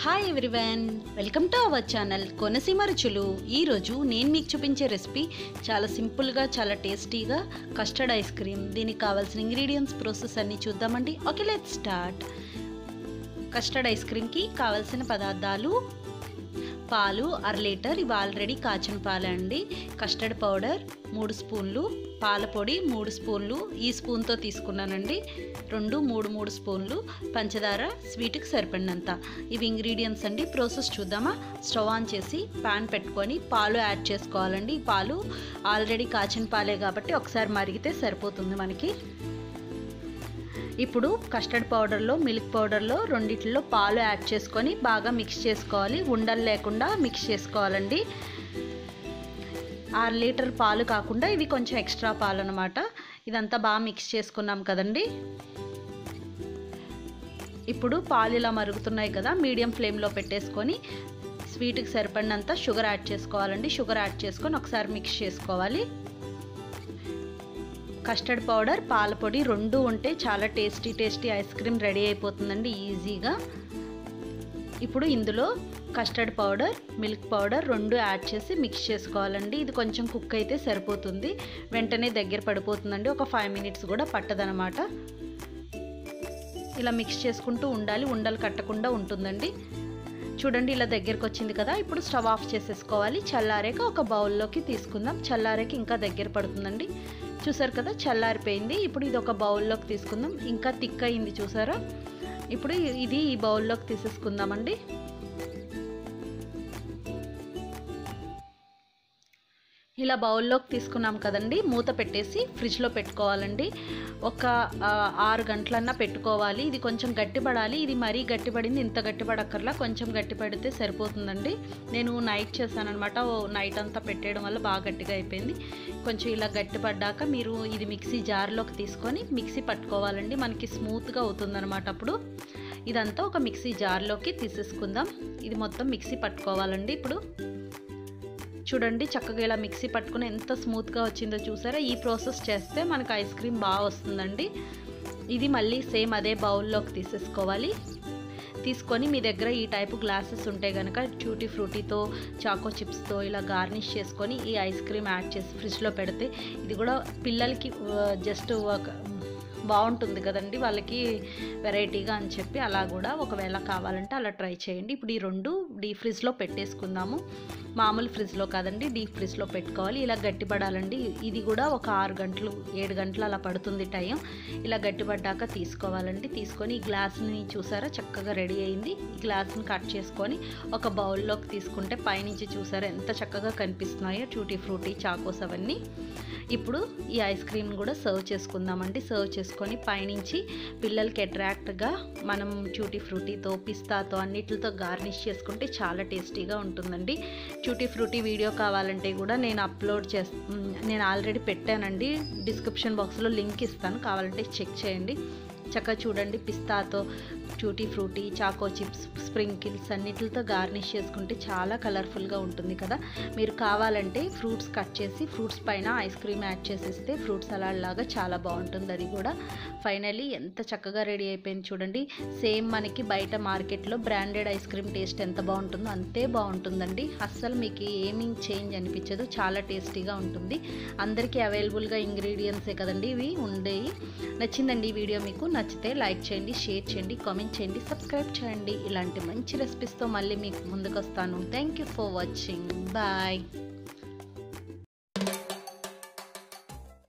Hi everyone, welcome to our channel Konaseema రుచులు. ఈరోజు నేను మీకు చూపించే రెసిపీ చాలా సింపుల్గా చాలా టేస్టీగా కస్టర్డ్ ఐస్ క్రీమ్. దీనికి కావాల్సిన ఇంగ్రీడియంట్స్ ప్రాసెస్ అన్నీ చూద్దామండి. Okay, let's start. Custard ice క్రీమ్కి కావాల్సిన పదార్థాలు: పాలు 1/2 లీటర్, ఇవి ఆల్రెడీ కాచిన పాలే అండి. కస్టర్డ్ పౌడర్ 3 స్పూన్లు, పాల పొడి 3 స్పూన్లు, ఈ స్పూన్తో తీసుకున్నానండి. 3 స్పూన్లు పంచదార, స్వీట్కి సరిపడినంత. ఇవి ఇంగ్రీడియంట్స్ అండి. ప్రాసెస్ చూద్దామా? స్టవ్ ఆన్ చేసి ప్యాన్ పెట్టుకొని పాలు యాడ్ చేసుకోవాలండి. ఈ పాలు ఆల్రెడీ కాచిన పాలే కాబట్టి ఒకసారి మరిగితే సరిపోతుంది మనకి. ఇప్పుడు కస్టర్డ్ పౌడర్లో, మిల్క్ పౌడర్లో రెండిట్లో పాలు యాడ్ చేసుకొని బాగా మిక్స్ చేసుకోవాలి. ఉండలు లేకుండా మిక్స్ చేసుకోవాలండి. 1/2 లీటర్ పాలు కాకుండా ఇవి కొంచెం ఎక్స్ట్రా పాలు అనమాట. ఇదంతా బాగా మిక్స్ చేసుకున్నాం కదండి. ఇప్పుడు పాలు ఇలా మరుగుతున్నాయి కదా, మీడియం ఫ్లేమ్లో పెట్టేసుకొని స్వీట్కి సరిపడినంత షుగర్ యాడ్ చేసుకోవాలండి. షుగర్ యాడ్ చేసుకొని ఒకసారి మిక్స్ చేసుకోవాలి. కస్టర్డ్ పౌడర్, పాల పొడి 2 ఉంటే చాలా టేస్టీ ఐస్ క్రీమ్ రెడీ అయిపోతుందండి ఈజీగా. ఇప్పుడు ఇందులో custard powder, milk powder 2 add చేసి మిక్స్ చేసుకోవాలండి. ఇది కొంచెం కుక్ అయితే సరిపోతుంది, వెంటనే దగ్గర పడిపోతుందండి. ఒక 5 మినిట్స్ కూడా పట్టదనమాట. ఇలా మిక్స్ చేసుకుంటూ ఉండాలి, ఉండలు కట్టకుండా ఉంటుందండి. చూడండి, ఇలా దగ్గరకు వచ్చింది కదా. ఇప్పుడు స్టవ్ ఆఫ్ చేసేసుకోవాలి. చల్లారాక ఒక బౌల్లోకి తీసుకుందాం. చల్లారాక ఇంకా దగ్గర పడుతుందండి. చూసారు కదా, చల్లారిపోయింది. ఇప్పుడు ఇది ఒక బౌల్లోకి తీసుకుందాం. ఇంకా థిక్ అయింది చూసారా. ఇప్పుడు ఇది ఈ బౌల్లోకి తీసేసుకుందామండి. ఇలా బౌల్లోకి తీసుకున్నాం కదండి. మూత పెట్టేసి ఫ్రిడ్జ్లో పెట్టుకోవాలండి. ఒక 6 గంటలన్నా పెట్టుకోవాలి. ఇది కొంచెం గట్టిపడాలి. ఇది మరీ గట్టిపడింది, ఇంత గట్టిపడక్కర్లా, కొంచెం గట్టిపడితే సరిపోతుందండి. నేను నైట్ చేశానమాట. నైట్ అంతా పెట్టేయడం వల్ల బాగా గట్టిగా అయిపోయింది. కొంచెం ఇలా గట్టిపడ్డాక మీరు ఇది మిక్సీ జార్లోకి తీసుకొని మిక్సీ పట్టుకోవాలండి. మనకి స్మూత్గా అవుతుందన్నమాట. అప్పుడు ఇదంతా ఒక మిక్సీ జార్లోకి తీసేసుకుందాం. ఇది మొత్తం మిక్సీ పట్టుకోవాలండి. ఇప్పుడు చూడండి, చక్కగా ఇలా మిక్సీ పట్టుకుని ఎంత స్మూత్గా వచ్చిందో చూసారా. ఈ ప్రాసెస్ చేస్తే మనకు ఐస్ క్రీమ్ బాగా వస్తుందండి. ఇది మళ్ళీ సేమ్ అదే బౌల్లోకి తీసేసుకోవాలి. తీసుకొని మీ దగ్గర ఈ టైపు గ్లాసెస్ ఉంటే కనుక ట్యూటీ ఫ్రూటీతో, చాకో చిప్స్తో ఇలా గార్నిష్ చేసుకొని ఈ ఐస్ క్రీమ్ యాడ్ చేసి ఫ్రిడ్జ్లో పెడితే ఇది కూడా పిల్లలకి జస్ట్ బాగుంటుంది కదండి, వాళ్ళకి వెరైటీగా అని చెప్పి. అలా కూడా ఒకవేళ కావాలంటే అలా ట్రై చేయండి. ఇప్పుడు ఈ 2 డీప్ ఫ్రిడ్జ్లో పెట్టేసుకుందాము. మామూలు ఫ్రిడ్జ్లో కాదండి, డీప్ ఫ్రిడ్జ్లో పెట్టుకోవాలి. ఇలా గట్టిపడాలండి. ఇది కూడా ఒక 6 గంటలు 7 గంటలు అలా పడుతుంది టైం. ఇలా గట్టిపడ్డాక తీసుకోవాలండి. తీసుకొని ఈ గ్లాస్ని చూసారా చక్కగా రెడీ అయింది. ఈ గ్లాస్ని కట్ చేసుకొని ఒక బౌల్లోకి తీసుకుంటే పైనుంచి చూసారా ఎంత చక్కగా కనిపిస్తున్నాయో ట్యూటీ ఫ్రూటీ, చాకోస్ అవన్నీ. ఇప్పుడు ఈ ఐస్ క్రీమ్ కూడా సర్వ్ చేసుకుందామండి. సర్వ్ చేసుకొని పైనుంచి పిల్లలకి అట్రాక్ట్గా మనం ట్యూటీ ఫ్రూటీతో, పిస్తాతో అన్నిటితో గార్నిష్ చేసుకుంటే చాలా టేస్టీగా ఉంటుందండి. ట్యూటీ ఫ్రూటీ వీడియో కావాలంటే కూడా నేను ఆల్రెడీ పెట్టానండి. డిస్క్రిప్షన్ బాక్స్లో లింక్ ఇస్తాను, కావాలంటే చెక్ చేయండి. చక్కగా చూడండి, పిస్తాతో, tutti frutti, choco chips, sprinkles అన్నిటితో గార్నిష్ చేసుకుంటే చాలా కలర్ఫుల్గా ఉంటుంది కదా. మీరు కావాలంటే ఫ్రూట్స్ కట్ చేసి ఫ్రూట్స్ పైన ఐస్ క్రీమ్ యాడ్ చేసేస్తే ఫ్రూట్ సలాడ్ లాగా చాలా బాగుంటుంది. అది కూడా ఫైనల్లీ ఎంత చక్కగా రెడీ అయిపోయింది చూడండి. సేమ్ మనకి బయట మార్కెట్లో బ్రాండెడ్ ఐస్ క్రీమ్ టేస్ట్ ఎంత బాగుంటుందో అంతే బాగుంటుందండి. అస్సలు మీకు ఏమీ చేంజ్ అనిపించదు, చాలా టేస్టీగా ఉంటుంది. అందరికీ అవైలబుల్గా ఇంగ్రీడియంట్సే కదండి ఇవి ఉండేవి. నచ్చిందండి ఈ వీడియో మీకు? నచ్చితే లైక్ చేయండి, షేర్ చేయండి, కామెంట్ చేయండి, సబ్స్క్రైబ్ చేయండి. ఇలాంటి మంచి రెసిపీస్తో మళ్ళీ మీకు ముందుకు వస్తాను. Thank you for watching. Bye.